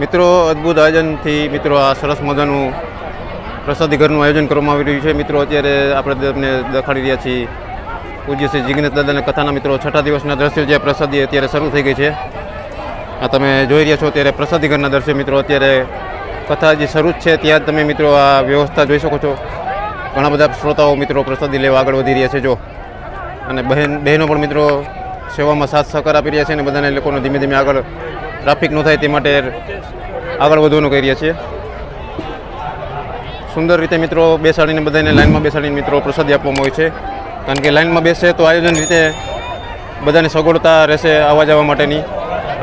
મિત્રો અદ્ભુત આયોજનથી મિત્રો આ સરસ મજાનું પ્રસાદી ઘરનું આયોજન કરવામાં આવી રહ્યું છે। મિત્રો અત્યારે આપણે તમને દેખાડી રહ્યા છીએ પૂજ્ય શ્રી જિગ્નેશ દાદાના કથાના મિત્રો છઠ્ઠા દિવસના દ્રશ્યો જે પ્રસાદી અત્યારે શરૂ થઈ ગઈ છે। આ તમે જોઈ રહ્યા છો ત્યારે પ્રસાદી ઘરના દ્રશ્યો મિત્રો અત્યારે કથા જે શરૂ છે ત્યાં તમે મિત્રો આ વ્યવસ્થા જોઈ શકો છો। ઘણા બધા શ્રોતાઓ મિત્રો પ્રસાદી લેવા આગળ વધી રહ્યા છે જો, અને બહેનો પણ મિત્રો સેવામાં સાથ સહકાર આપી રહ્યા છે અને બધાને લોકોને ધીમે ધીમે આગળ ટ્રાફિક ન થાય તે માટે આગળ વધવાનું કરી રહ્યા છીએ। સુંદર રીતે મિત્રો બેસાડીને બધાને લાઇનમાં બેસાડીને મિત્રો પ્રસાદી આપવામાં આવે છે, કારણ કે લાઇનમાં બેસે તો આયોજન રીતે બધાને સગવડતા રહેશે આવવા જવા માટેની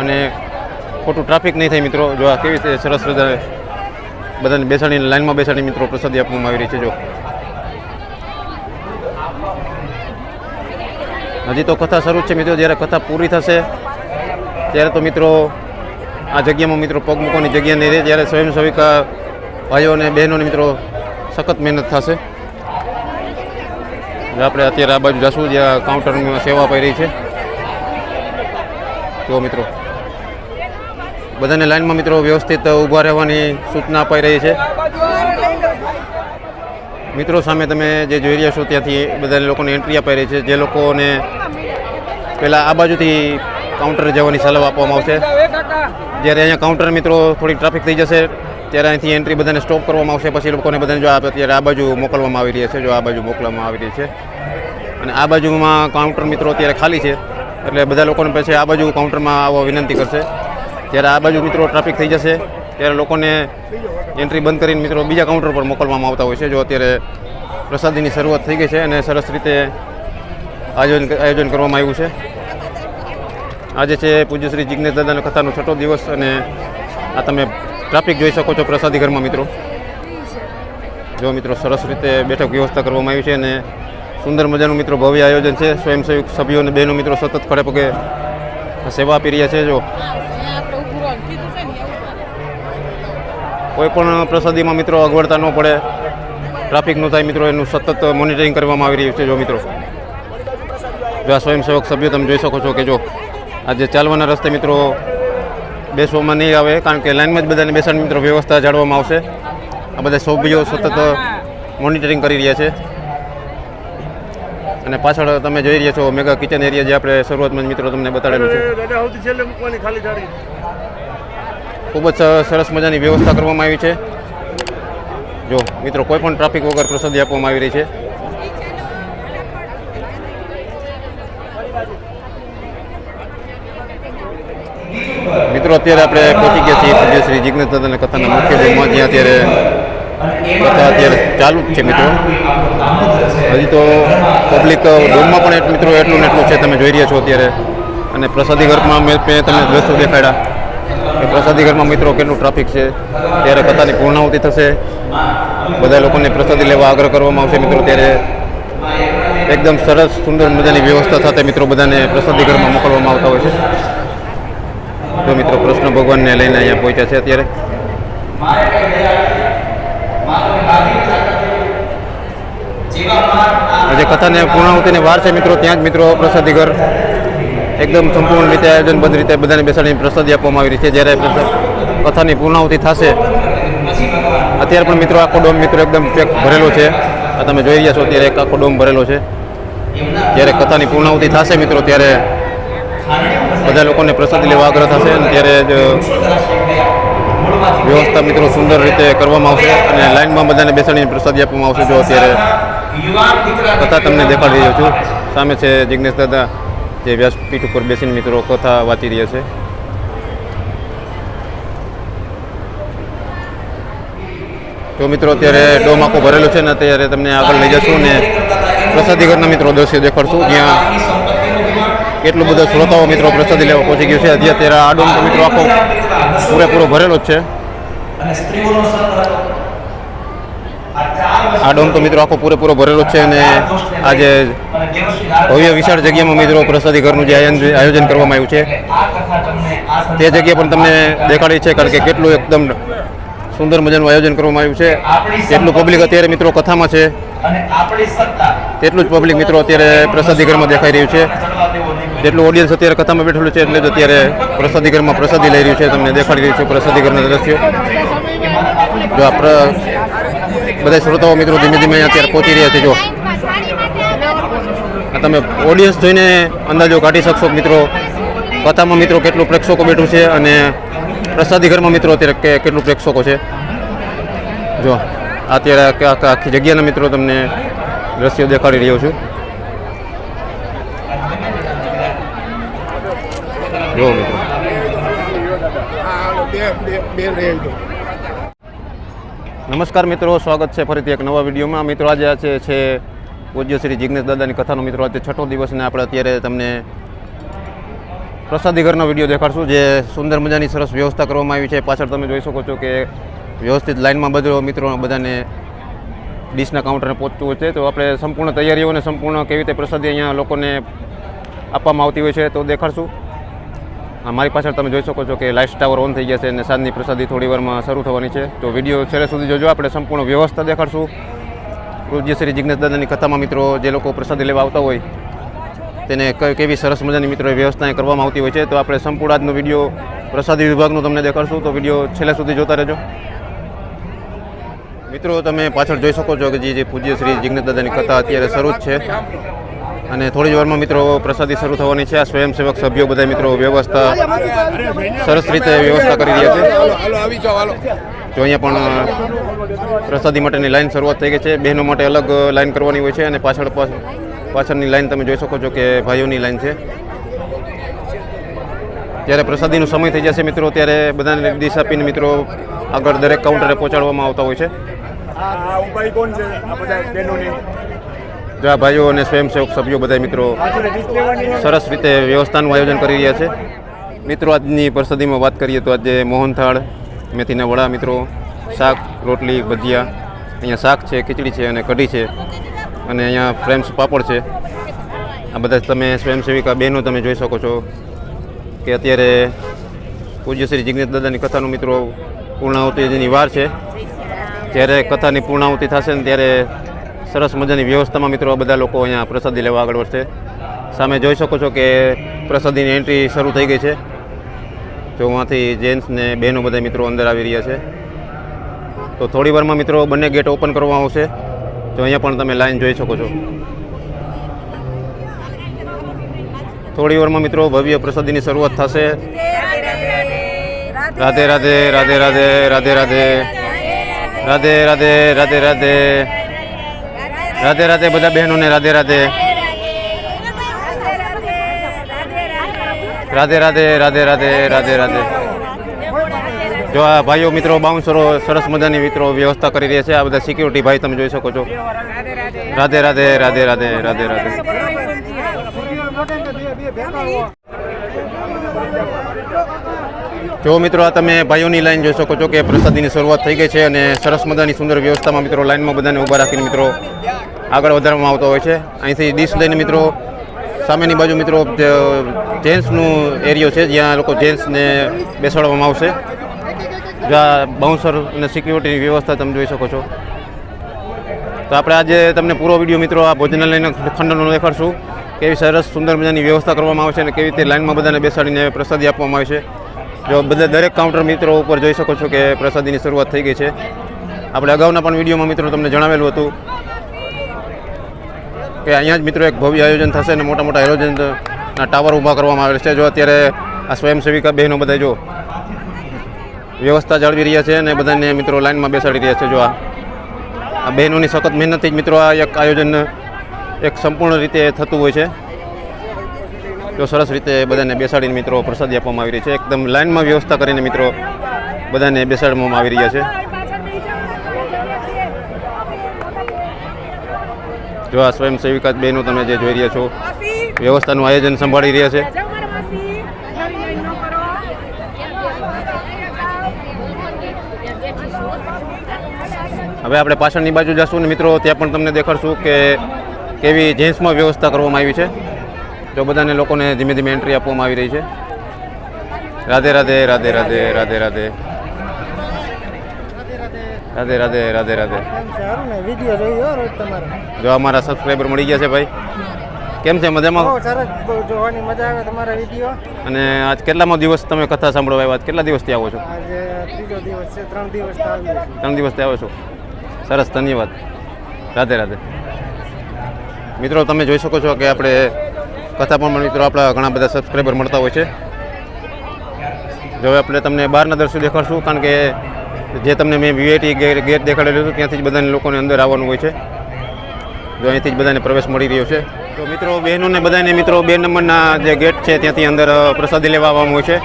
અને ખોટું ટ્રાફિક નહીં થાય। મિત્રો જો આ કેવી રીતે સરસ રીતે બધાને બેસાડીને લાઇનમાં બેસાડીને મિત્રો પ્રસાદી આપવામાં આવી રહી છે। જો હજી તો કથા શરૂ છે મિત્રો, જ્યારે કથા પૂરી થશે ત્યારે તો મિત્રો આ જગ્યામાં મિત્રો પગ મૂકવાની જગ્યા નહીં રહે, ત્યારે સ્વયંસેવિકા ભાઈઓ અને બહેનોને મિત્રો સખત મહેનત થશે। આપણે અત્યારે આ બાજુ જશું જ્યાં કાઉન્ટરમાં સેવા અપાઈ રહી છે। તો મિત્રો બધાને લાઇનમાં મિત્રો વ્યવસ્થિત ઊભા રહેવાની સૂચના અપાઈ રહી છે। મિત્રો સામે તમે જે જોઈ રહ્યા છો ત્યાંથી બધા લોકોને એન્ટ્રી અપાઈ રહી છે। જે લોકોને પહેલાં આ બાજુથી કાઉન્ટર જવાની સલાહ આપવામાં આવશે, જ્યારે અહીંયા કાઉન્ટર મિત્રો થોડી ટ્રાફિક થઈ જશે ત્યારે અહીંથી એન્ટ્રી બધાને સ્ટોપ કરવામાં આવશે। પછી લોકોને બધાને જો અત્યારે આ બાજુ મોકલવામાં આવી રહ્યા છે, જો આ બાજુ મોકલવામાં આવી રહી છે અને આ બાજુમાં કાઉન્ટર મિત્રો અત્યારે ખાલી છે, એટલે બધા લોકોને પછી આ બાજુ કાઉન્ટરમાં આવવા વિનંતી કરશે। જ્યારે આ બાજુ મિત્રો ટ્રાફિક થઈ જશે ત્યારે લોકોને એન્ટ્રી બંધ કરીને મિત્રો બીજા કાઉન્ટર પર મોકલવામાં આવતા હોય છે। જો અત્યારે પ્રસાદીની શરૂઆત થઈ ગઈ છે અને સરસ રીતે આયોજન કરવામાં આવ્યું છે। આજે છે પૂજ્ય શ્રી જિગ્નેશ દાદાના કથાનો છઠ્ઠો દિવસ અને આ તમે ટ્રાફિક જોઈ શકો છો પ્રસાદી ઘરમાં મિત્રો। જો મિત્રો સરસ રીતે બેઠક વ્યવસ્થા કરવામાં આવી છે અને સુંદર મજાનું મિત્રો ભવ્ય આયોજન છે। સ્વયંસેવક સભ્યો અને બહેનો મિત્રો સતત ખડે પગે સેવા આપી રહ્યા છે। જો કોઈ પણ પ્રસાદીમાં મિત્રો અગવડતા ન પડે, ટ્રાફિક ન થાય મિત્રો, એનું સતત મોનિટરિંગ કરવામાં આવી રહ્યું છે। જો મિત્રો જો આ સ્વયંસેવક સભ્યો તમે જોઈ શકો છો કે જો આજે ચાલવાના રસ્તે મિત્રો બેસવામાં નહીં આવે, કારણ કે લાઇનમાં જ બધાને બેસાડવાની મિત્રો વ્યવસ્થા જાળવવામાં આવશે। આ બધા સભ્યો સતત મોનિટરિંગ કરી રહ્યા છે અને પાછળ તમે જોઈ રહ્યા છો મેગા કિચન એરિયા જે આપણે શરૂઆતમાં જ મિત્રો તમને બતાડેલું છે। ખૂબ જ સરસ મજાની વ્યવસ્થા કરવામાં આવી છે। જો મિત્રો કોઈ પણ ટ્રાફિક વગર પ્રસાદી આપવામાં આવી રહી છે। મિત્રો અત્યારે આપણે પહોંચી ગયા છીએ પૂજ્ય શ્રી જિગ્નેશ દાદાના કથાના મુખ્ય રૂમમાં, જ્યાં અત્યારે ચાલુ જ છે મિત્રો। હજી તો પબ્લિક રૂમમાં પણ મિત્રો એટલું ને એટલું છે, તમે જોઈ રહ્યા છો અત્યારે। અને પ્રસાદી ઘરમાં મેં તમને દ્રશ્યો દેખાડ્યા કે પ્રસાદી ઘરમાં મિત્રો કેટલું ટ્રાફિક છે। ત્યારે કથાની પૂર્ણાહુતિ થશે, બધા લોકોને પ્રસાદી લેવા આગ્રહ કરવામાં આવશે મિત્રો। ત્યારે એકદમ સરસ સુંદર મજાની વ્યવસ્થા સાથે મિત્રો બધાને પ્રસાદી ઘરમાં મોકલવામાં આવતા હોય છે। તો મિત્રો કૃષ્ણ ભગવાનને લઈને અહીંયા પહોંચ્યા છે અત્યારે। આજે કથાને પૂર્ણાહુતિની વાર છે મિત્રો, ત્યાં જ મિત્રો પ્રસાદી ઘર એકદમ સંપૂર્ણ રીતે આયોજનબદ્ધ રીતે બધાને બેસાડીને પ્રસાદી આપવામાં આવી રહી છે। જ્યારે કથાની પૂર્ણાહુતિ થશે અત્યારે પણ મિત્રો આખો ડોમ મિત્રો એકદમ પેક ભરેલો છે। આ તમે જોઈ રહ્યા છો અત્યારે એક આખો ડોમ ભરેલો છે। જ્યારે કથાની પૂર્ણાહુતિ થશે મિત્રો ત્યારે બધા લોકોને પ્રસાદી લેવા આગ્રહ થશે અને ત્યારે જ વ્યવસ્થા મિત્રો સુંદર રીતે કરવામાં આવશે અને લાઇનમાં બધાને બેસાડીને પ્રસાદી આપવામાં આવશે। જો અત્યારે કથા તમને દેખાડી રહ્યો છું, સામે છે જિગ્નેશ દાદા જે વ્યાસપીઠ ઉપર બેસીને મિત્રો કથા વાંચી રહ્યા છે। તો મિત્રો અત્યારે ડોમ આખો ભરેલો છે ને અત્યારે તમને આગળ લઈ જશું ને પ્રસાદી ઘરના મિત્રો દ્રશ્ય દેખાડશું, જ્યાં કેટલું બધા શ્રોતાઓ મિત્રો પ્રસાદી લેવા પહોંચી ગયું છે। હજી અત્યારે આ ડોમ તો મિત્રો આખો પૂરેપૂરો ભરેલો જ છે। આ ડોમ તો મિત્રો આખો પૂરેપૂરો ભરેલો છે અને આજે ભવ્ય વિશાળ જગ્યામાં મિત્રો પ્રસાદી ઘરનું જે આયોજન કરવામાં આવ્યું છે તે જગ્યા પણ તમને દેખાડી છે, કારણ કે કેટલું એકદમ સુંદર મજાનું આયોજન કરવામાં આવ્યું છે। કેટલું પબ્લિક અત્યારે મિત્રો કથામાં છે તેટલું જ પબ્લિક મિત્રો અત્યારે પ્રસાદી ઘરમાં દેખાઈ રહ્યું છે। જેટલું ઓડિયન્સ અત્યારે કથામાં બેઠેલું છે એટલે જ અત્યારે પ્રસાદી ઘરમાં પ્રસાદી લઈ રહ્યું છે. તમને દેખાડી રહ્યું છે પ્રસાદી ઘરના દ્રશ્યો. જો આ બધા શ્રોતાઓ મિત્રો ધીમે ધીમે અત્યારે પહોંચી રહ્યા છે. જો તમે ઓડિયન્સ જોઈને અંદાજો કાઢી શકશો મિત્રો કથામાં મિત્રો કેટલું પ્રેક્ષકો બેઠું છે અને પ્રસાદી ઘરમાં મિત્રો અત્યારે કેટલું પ્રેક્ષકો છે. જો અત્યારે આખી જગ્યાના મિત્રો તમને દ્રશ્યો દેખાડી રહ્યો છું. જો મિત્રો નમસ્કાર મિત્રો, સ્વાગત છે ફરીથી એક નવા વિડીયોમાં. મિત્રો આજે છે પૂજ્ય શ્રી જિજ્ઞેશ દાદાની કથાનો મિત્રો આજે 6ઠો દિવસ ને આપણે અત્યારે તમને પ્રસાદી ઘરનો વિડીયો દેખાડશું. જે સુંદર મજાની સરસ વ્યવસ્થા કરવામાં આવી છે. પાછળ તમે જોઈ શકો છો કે વ્યવસ્થિત લાઇનમાં બધો મિત્રો બધાને ડીશના કાઉન્ટરને પહોંચતું હોય છે. તો આપણે સંપૂર્ણ તૈયારીઓને સંપૂર્ણ કેવી રીતે પ્રસાદી અહીંયા લોકોને આપવામાં આવતી હોય છે તો દેખાડશું. મારી પાછળ તમે જોઈ શકો છો કે લાઇટ ટાવર ઓન થઈ ગયા છે અને સાંજની પ્રસાદી થોડી વારમાં શરૂ થવાની છે. તો વિડીયો છેલ્લે સુધી જોજો. આપણે સંપૂર્ણ વ્યવસ્થા દેખાડશું. પૂજ્ય શ્રી જિજ્ઞેશ દાદાની કથામાં મિત્રો જે લોકો પ્રસાદી લેવા આવતા હોય તેને કેવી સરસ મજાની મિત્રો વ્યવસ્થા કરવામાં આવતી હોય છે. તો આપણે સંપૂર્ણ આજનો વિડીયો પ્રસાદી વિભાગનો તમને દેખાડશું. તો વિડીયો છેલ્લે સુધી જોતા રહેજો. મિત્રો તમે પાછળ જોઈ શકો છો કે જે પૂજ્ય શ્રી જિજ્ઞેશ દાદાની કથા અત્યારે શરૂ જ છે અને થોડી જ વારમાં મિત્રો પ્રસાદી શરૂ થવાની છે. આ સ્વયંસેવક સભ્યો બધા મિત્રો વ્યવસ્થા સરસ રીતે વ્યવસ્થા કરી રહ્યા છે. જો અહીંયા પણ પ્રસાદી માટેની લાઈન શરૂઆત થઈ ગઈ છે. બહેનો માટે અલગ લાઈન કરવાની હોય છે અને પાછળની લાઈન તમે જોઈ શકો છો કે ભાઈઓની લાઈન છે. જ્યારે પ્રસાદીનો સમય થઈ જશે મિત્રો ત્યારે બધાને દિશ આપીને મિત્રો આગળ દરેક કાઉન્ટરે પહોંચાડવામાં આવતા હોય છે. જો આ ભાઈઓ અને સ્વયંસેવક સભ્યો બધા મિત્રો સરસ રીતે વ્યવસ્થાનું આયોજન કરી રહ્યા છે. મિત્રો આજની પ્રસાદીમાં વાત કરીએ તો આજે મોહનથાળ, મેથીના વડા મિત્રો, શાક, રોટલી, ભજીયા, અહીંયા શાક છે, ખીચડી છે અને કઢી છે અને અહીંયા ફ્રેમ્સ પાપડ છે. આ બધા તમે સ્વયંસેવિકા બહેનો તમે જોઈ શકો છો કે અત્યારે પૂજ્ય શ્રી જિજ્ઞેશ દાદાની કથાનું મિત્રો પૂર્ણાહુતિ જેની વાર છે. જ્યારે કથાની પૂર્ણાહુતિ થશે ને ત્યારે સરસ મજાની વ્યવસ્થામાં મિત્રો બધા લોકો અહીંયા પ્રસાદી લેવા આગળ વધશે. સામે જોઈ શકો છો કે પ્રસાદીની એન્ટ્રી શરૂ થઈ ગઈ છે. જો આમાંથી જેન્ટ્સ ને બહેનો બધા મિત્રો અંદર આવી રહ્યા છે. તો થોડી વારમાં મિત્રો બંને ગેટ ઓપન કરવામાં આવશે. જો અહીંયા પણ તમે લાઈન જોઈ શકો છો. થોડી વારમાં મિત્રો ભવ્ય પ્રસાદીની શરૂઆત થશે. રાધે રાધે રાધે રાધે રાધે રાધે રાધે રાધે રાધે રાધે રાધે રાધે બધા બહેનોને રાધે રાધે રાધે રાધે રાધે રાધે રાધે રાધે. જો આ ભાઈઓ મિત્રો બાઉન્સરો સરસ મજાની મિત્રો વ્યવસ્થા કરી રહ્યા છે. આ બધા સિક્યુરિટી ભાઈ તમે જોઈ શકો છો. રાધે રાધે રાધે રાધે રાધે રાધે. જો મિત્રો આ તમે ભાઈઓની લાઈન જોઈ શકો છો કે પ્રસાદીની શરૂઆત થઈ ગઈ છે અને સરસ મજાની સુંદર વ્યવસ્થામાં મિત્રો લાઈનમાં બધાને ઊભા રાખીને મિત્રો આગળ વધારવામાં આવતો હોય છે. અહીંથી ડીશ લઈને મિત્રો સામેની બાજુ મિત્રો જેન્ટ્સનું એરિયો છે જ્યાં લોકો જેન્ટ્સને બેસાડવામાં આવશે. જ્યાં બાઉન્સર અને સિક્યુરિટીની વ્યવસ્થા તમે જોઈ શકો છો. તો આપણે આજે તમને પૂરો વિડીયો મિત્રો આ ભોજનાલયના ખંડનો દેખાડશું. કેવી સરસ સુંદર મજાની વ્યવસ્થા કરવામાં આવે છે અને કેવી રીતે લાઈનમાં બધાને બેસાડીને પ્રસાદી આપવામાં આવે છે. જો બધા દરેક કાઉન્ટર મિત્રો ઉપર જોઈ શકો છો કે પ્રસાદીની શરૂઆત થઈ ગઈ છે. આપણે અગાઉના પણ વિડીયોમાં મિત્રો તમને જણાવેલું હતું કે અહીંયા જ મિત્રો એક ભવ્ય આયોજન થશે અને મોટા મોટા આયોજનના ટાવર ઊભા કરવામાં આવેલ છે. જો અત્યારે આ સ્વયંસેવિકા બહેનો બધા જો વ્યવસ્થા જાળવી રહ્યા છે અને બધાને મિત્રો લાઈનમાં બેસાડી રહ્યા છે. જો આ બહેનોની સખત મહેનતથી જ મિત્રો આ એક આયોજન એક સંપૂર્ણ રીતે થતું હોય છે. જો સરસ રીતે બધાને બેસાડીને મિત્રો પ્રસાદી આપવામાં આવી રહી છે. એકદમ લાઈનમાં વ્યવસ્થા કરીને મિત્રો બધાને બેસાડવામાં આવી રહ્યા છે. જો આ સ્વયંસેવિકા બહેનો તમે જે જોઈ રહ્યા છો વ્યવસ્થાનું આયોજન સંભાળી રહ્યા છે. હવે આપણે પાછળની બાજુ જશું ને મિત્રો ત્યાં પણ તમને દેખાડશું કે કેવી જેન્ટ્સમાં વ્યવસ્થા કરવામાં આવી છે. જો બધાને લોકોને ધીમે ધીમે એન્ટ્રી આપવામાં આવી રહી છે. રાધે રાધે રાધે રાધે રાધે રાધે રાધે રાધે રાધે રાધે. જો અમારા સબસ્ક્રાઈબર મળી ગયા છે ભાઈ. કેમ છે મજામાં? બહુ સરસ, બહુ જોવાની મજા આવે તમારા વિડીયો. અને આજ કેટલામો દિવસ તમે કથા સાંભળવા આવ્યા? કેટલા દિવસથી આવો છો? આજે ત્રીજો દિવસ છે, 3 દિવસથી આવીએ છીએ. 3 દિવસથી આવો છો. સરસ, ધન્યવાદ. રાધે રાધે. મિત્રો તમે જોઈ શકો છો કે આપણે કથા પણ મિત્રો આપણા ઘણા બધા સબસ્ક્રાઈબર મળતા હોય છે. જો હવે આપણે તમને બહારના દૃશ્યો દેખાડશું, કારણ કે જે તમને મેં વીઆઈપી ગેટ દેખાડેલું હતું ત્યાંથી જ બધાને લોકોને અંદર આવવાનું હોય છે. જો અહીંથી જ બધાને પ્રવેશ મળી રહ્યો છે. તો મિત્રો બહેનોને બધાને મિત્રો 2 નંબરના જે ગેટ છે ત્યાંથી અંદર પ્રસાદી લેવા આવવાનું હોય છે.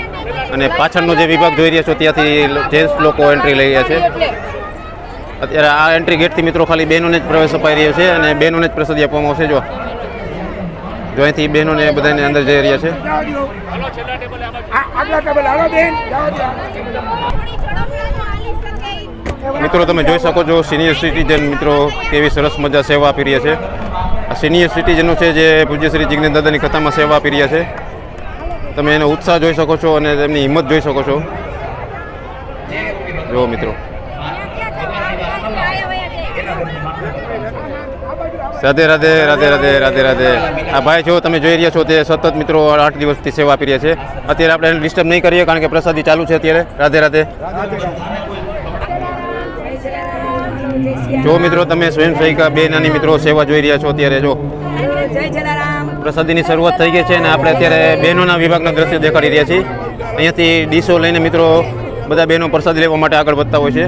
અને પાછળનો જે વિભાગ જોઈ રહ્યા છો ત્યાંથી જેન્ટ્સ લોકો એન્ટ્રી લઈ રહ્યા છે. અત્યારે આ એન્ટ્રી ગેટથી મિત્રો ખાલી બહેનોને જ પ્રવેશ અપાઈ રહ્યો છે અને બહેનોને જ પ્રસાદી આપવામાં આવશે. જો અહીંથી બહેનોને બધાને અંદર જઈ રહ્યા છે. મિત્રો તમે જોઈ શકો છો સિનિયર સિટીઝન મિત્રો કેવી સરસ મજા સેવા આપી રહ્યા છે. આ સિનિયર સિટીઝનો છે જે પૂજ્ય શ્રી જિજ્ઞેશ દાદાની કથામાં સેવા આપી રહ્યા છે. તમે એનો ઉત્સાહ જોઈ શકો છો અને તેમની હિંમત જોઈ શકો છો. જો મિત્રો રાધે રાધે રાધે રાધે રાધે રાધે. આ ભાઈ જો તમે જોઈ રહ્યા છો તે સતત મિત્રો 8 દિવસથી સેવા આપી રહ્યા છે. અત્યારે આપણે એને ડિસ્ટર્બ નહીં કરીએ કારણ કે પ્રસાદી ચાલુ છે અત્યારે. રાધે રાધે. જો મિત્રો તમે સ્વયંસેવિકા 2 નાની મિત્રો સેવા જોઈ રહ્યા છો અત્યારે. જો પ્રસાદીની શરૂઆત થઈ ગઈ છે અને આપણે અત્યારે બહેનોના વિભાગના દ્રશ્ય દેખાડી રહ્યા છીએ. અહીંયાથી ડીશો લઈને મિત્રો બધા બહેનો પ્રસાદ લેવા માટે આગળ વધતા હોય છે.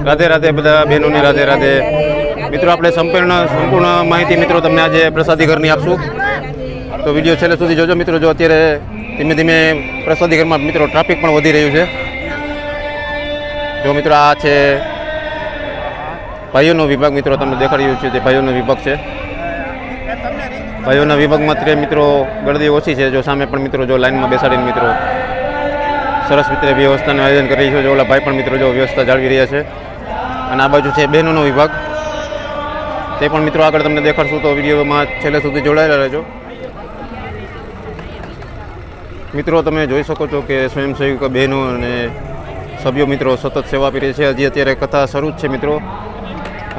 રાધે રાધે બધા બહેનોને રાધે રાધે. મિત્રો આપણે સંપૂર્ણ માહિતી મિત્રો તમને આજે પ્રસાદી ઘરની આપશું, તો વિડીયો છેલ્લે સુધી જોજો મિત્રો. જો અત્યારે ધીમે ધીમે પ્રસાદી ઘરમાં મિત્રો ટ્રાફિક પણ વધી રહ્યું છે. જો મિત્રો આ છે ભાઈઓનો વિભાગ મિત્રો તમને દેખાડી રહ્યું છે. તે ભાઈઓનો વિભાગ છે. ભાઈઓના વિભાગમાં અત્યારે મિત્રો ગળદી ઓછી છે. જો સામે પણ મિત્રો જો લાઈનમાં બેસાડીને મિત્રો સરસ મિત્રો વ્યવસ્થાનું આયોજન કરી રહ્યું છે. જો ઓલા ભાઈ પણ મિત્રો જો વ્યવસ્થા જાળવી રહ્યા છે. અને આ બાજુ છે બહેનોનો વિભાગ, તે પણ મિત્રો આગળ તમને દેખાડશું, તો વિડીયોમાં છેલ્લે સુધી જોડાયેલા રહેજો. મિત્રો તમે જોઈ શકો છો કે સ્વયંસેવિકા બહેનો અને સભ્યો મિત્રો સતત સેવા આપી રહી છે. હજી અત્યારે કથા શરૂ જ છે મિત્રો.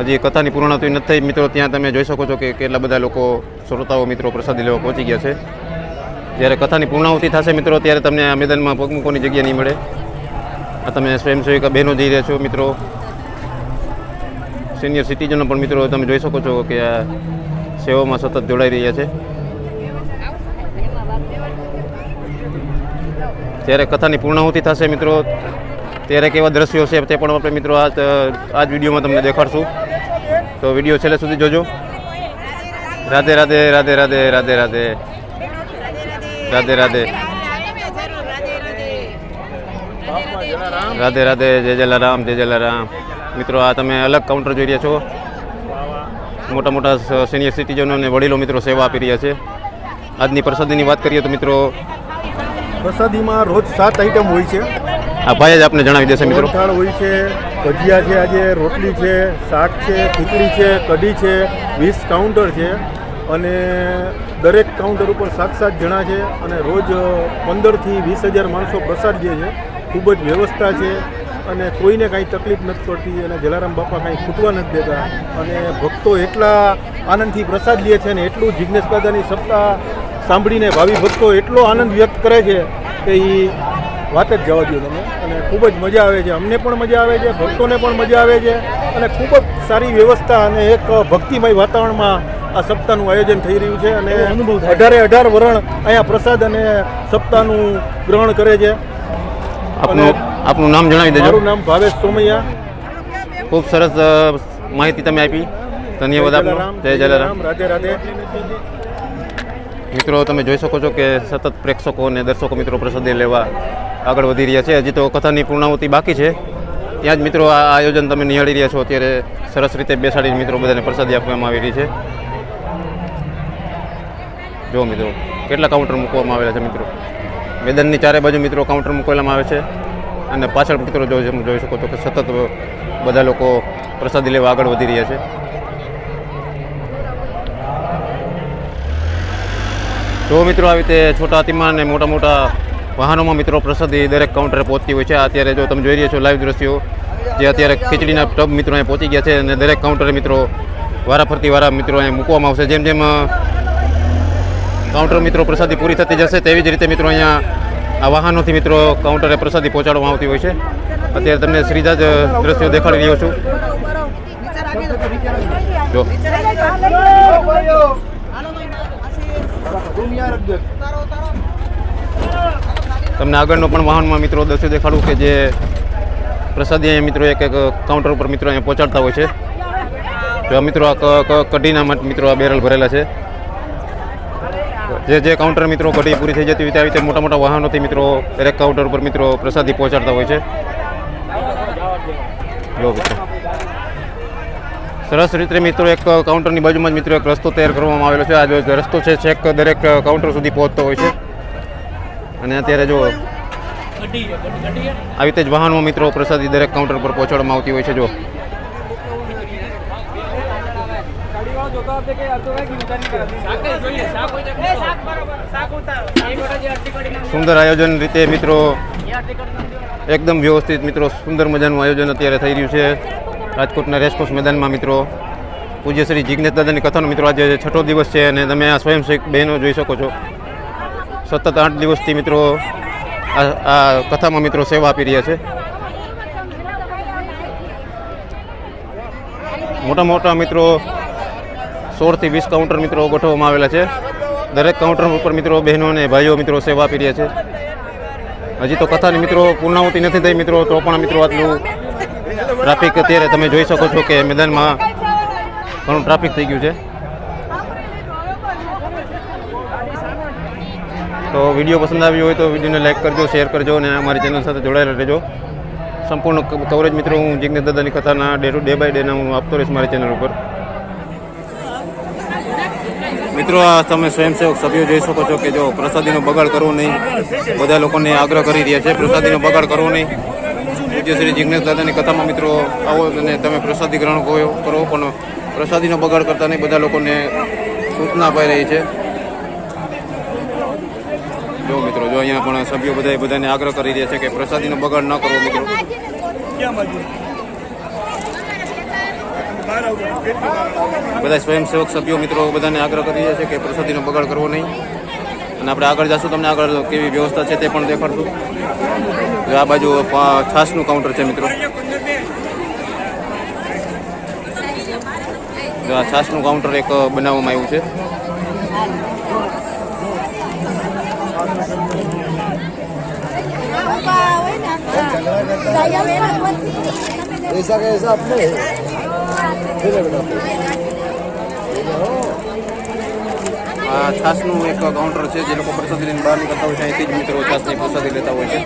હજી કથાની પૂર્ણતા નથી થઈ મિત્રો. ત્યાં તમે જોઈ શકો છો કે કેટલા બધા લોકો શ્રોતાઓ મિત્રો પ્રસાદી લેવા પહોંચી ગયા છે. જ્યારે કથાની પૂર્ણાહુતિ થશે મિત્રો ત્યારે તમને આ મેદાનમાં પગ મૂકવાની જગ્યા નહીં મળે. આ તમે સ્વયંસેવિકા બહેનો જઈ રહ્યા છો મિત્રો. સિનિયર સિટીઝનો પણ મિત્રો તમે જોઈ શકો છો કે આ સેવામાં સતત જોડાઈ રહ્યા છે. ત્યારે કથાની પૂર્ણાહુતિ થશે મિત્રો ત્યારે કેવા દ્રશ્યો છે તે પણ આપણે મિત્રો આ જ વિડીયોમાં તમને દેખાડશું, તો વિડીયો છેલ્લે સુધી જોજો. રાધે રાધે રાધે રાધે રાધે રાધે રાધે રાધે રાધે રાધે. જય જલારામ જય જલારામ. મિત્રો આ તમે અલગ કાઉન્ટર જોઈ રહ્યા છો. મોટા મોટા સિનિયર સિટીઝનો અને વડીલો મિત્રો સેવા આપી રહ્યા છે. આજની પ્રસાદીની વાત કરીએ તો મિત્રો પ્રસાદીમાં રોજ 7 આઈટમ હોય છે. આ ભાઈ જ આપને જણાવી દેશે મિત્રો. થાળ હોય છે, ભજીયા છે, આજે રોટલી છે, શાક છે, ખીચડી છે, કઢી છે. 20 કાઉન્ટર છે અને દરેક કાઉન્ટર ઉપર 7-7 જણા છે અને રોજ 15,000 થી 20,000 માણસો પ્રસાદ લે છે. ખૂબ જ વ્યવસ્થા છે અને કોઈને કાંઈ તકલીફ નથી પડતી અને જલારામ બાપા કાંઈ ખૂટવા નથી દેતા. અને ભક્તો એટલા આનંદથી પ્રસાદ લે છે અને એટલું જિજ્ઞેશ દાદાની સપ્તાહ સાંભળીને ભાવિ ભક્તો એટલો આનંદ વ્યક્ત કરે છે કે એ વાત જ જવા દો તમે. અને ખૂબ જ મજા આવે છે, અમને પણ મજા આવે છે, ભક્તોને પણ મજા આવે છે અને ખૂબ જ સારી વ્યવસ્થા અને એક ભક્તિમય વાતાવરણમાં આ સપ્તાહનું આયોજન થઈ રહ્યું છે. અને 18 વરણ અહીંયા પ્રસાદ અને સપ્તાહનું ગ્રહણ કરે છે. આપનું નામ જણાવી દેજો. મારું નામ ભાવેશ સોમૈયા. ખૂબ સરસ માહિતી તમે આપી, ધન્યવાદ આપનો. જય જલારામ. રાધે રાધે. મિત્રો તમે જોઈ શકો છો કે સતત પ્રેક્ષકો અને દર્શકો મિત્રો પ્રસાદી લેવા આગળ વધી રહ્યા છે. હજી તો કથાની પૂર્ણાહુતિ બાકી છે. ત્યાં જ મિત્રો આ આયોજન તમે નિહાળી રહ્યા છો. અત્યારે સરસ રીતે બેસાડીને મિત્રો બધાને પ્રસાદી આપવામાં આવી રહી છે. જો મિત્રો કેટલા કાઉન્ટર મૂકવામાં આવેલા છે મિત્રો. મેદાનની ચારે બાજુ મિત્રો કાઉન્ટર મૂકવામાં આવે છે અને પાછળ મિત્રો જોઈ શકો છો કે સતત બધા લોકો પ્રસાદી લેવા આગળ વધી રહ્યા છે. તો મિત્રો આવી રીતે છોટા હાથીમાં અને મોટા મોટા વાહનોમાં મિત્રો પ્રસાદી દરેક કાઉન્ટરે પહોંચતી હોય છે. અત્યારે જો તમે જોઈ રહ્યા છો લાઈવ દ્રશ્યો, જે અત્યારે ખીચડીના ટબ મિત્રો અહીં પહોંચી ગયા છે અને દરેક કાઉન્ટરે મિત્રો વારાફરતી વારા મિત્રો અહીંયા મૂકવામાં આવશે. જેમ જેમ કાઉન્ટર મિત્રો પ્રસાદી પૂરી થતી જશે તેવી જ રીતે મિત્રો અહીંયા આ વાહનોથી મિત્રો કાઉન્ટરે પ્રસાદી પહોંચાડવામાં આવતી હોય છે. અત્યારે તમને શ્રીજા જ દ્રશ્યો દેખાડી રહ્યો છું. જો તમને આગળનો પણ વાહનમાં મિત્રો દ્રશ્યો દેખાડું કે જે પ્રસાદી અહીંયા મિત્રો એક એક કાઉન્ટર ઉપર મિત્રો અહીંયા પહોંચાડતા હોય છે. જો આ મિત્રો આ કઢીના માટે મિત્રો આ બેરલ ભરેલા છે. જે કાઉન્ટર મિત્રો કઢી પૂરી થઈ જતી હોય ત્યાં રીતે મોટા મોટા વાહનોથી મિત્રો દરેક કાઉન્ટર ઉપર મિત્રો પ્રસાદી પહોંચાડતા હોય છે. જો મિત્રો સરસ રીતે મિત્રો એક કાઉન્ટરની બાજુમાં જ મિત્રો એક રસ્તો તૈયાર કરવામાં આવેલો છે. આ જો રસ્તો છે છેક દરેક કાઉન્ટર સુધી પહોંચતો હોય છે. અને અત્યારે જો આવી રીતે જ વાહનમાં મિત્રો પ્રસાદી દરેક કાઉન્ટર પર પહોંચાડવામાં આવતી હોય છે. જો સુંદર આયોજન રીતે મિત્રો એકદમ વ્યવસ્થિત મિત્રો સુંદર મજાનું આયોજન અત્યારે થઈ રહ્યું છે રાજકોટના રેસકોર્સ મેદાનમાં. મિત્રો પૂજ્ય શ્રી જિજ્ઞેશ દાદાની કથાનો મિત્રો આજે 6થો દિવસ છે અને તમે આ સ્વયંસેવક બહેનો જોઈ શકો છો. સતત 8 દિવસથી મિત્રો આ કથામાં મિત્રો સેવા આપી રહ્યા છે. મોટા મોટા મિત્રો 16 થી 20 કાઉન્ટર મિત્રો ગોઠવવામાં આવેલા છે. દરેક કાઉન્ટર ઉપર મિત્રો બહેનો અને ભાઈઓ મિત્રો સેવા આપી રહ્યા છે. હજી તો કથાની મિત્રો પૂર્ણાહુતિ નથી થઈ મિત્રો, તો પણ મિત્રો આટલું ટ્રાફિક અત્યારે તમે જોઈ શકો છો કે મેદાનમાં ઘણું ટ્રાફિક થઈ ગયું છે. તો વિડીયો પસંદ આવ્યો હોય તો વિડીયોને લાઈક કરજો, શેર કરજો અને અમારી ચેનલ સાથે જોડાયેલા રહેજો. સંપૂર્ણ કવરેજ મિત્રો હું જિજ્ઞેશ દાદાની કથાના ડે બાય ડેના હું આપતો રહીશ મારી ચેનલ ઉપર. મિત્રો આ તમે સ્વયંસેવક સભ્યો જોઈ શકો છો કે જો પ્રસાદીનો બગાડ કરવો નહીં, બધા લોકોને આગ્રહ કરી રહ્યા છે પ્રસાદીનો બગાડ કરવો નહીં. પૂજ્ય શ્રી જિજ્ઞેશ દાદાની કથામાં મિત્રો આવો અને તમે પ્રસાદી ગ્રહણ કરો, પણ પ્રસાદીનો બગાડ કરતા નહીં, બધા લોકોને સૂચના અપાઈ રહી છે. જો મિત્રો જો અહીંયા પણ સભ્યો બધાને આગ્રહ કરી રહ્યા છે કે પ્રસાદીનો બગાડ ન કરવો મિત્રો. બધા સ્વયંસેવક સભ્યો મિત્રો બધાને આગ્રહ કરી રહ્યા છે કે પ્રસાદીનો બગાડ કરવો નહીં. અને આપણે આગળ જશું, તમને આગળ કેવી વ્યવસ્થા છે તે પણ દેખાડશું. આ બાજુ છાશનું કાઉન્ટર છે મિત્રો. જો આ છાશનું કાઉન્ટર એક બનાવવામાં આવ્યું છે. આ છાશનું એક કાઉન્ટર છે જે લોકો પ્રસાદી લઈને બહાર નીકળતા હોય છે. અહીંથી જ મિત્રો છાશની પ્રસાદી લેતા હોય છે.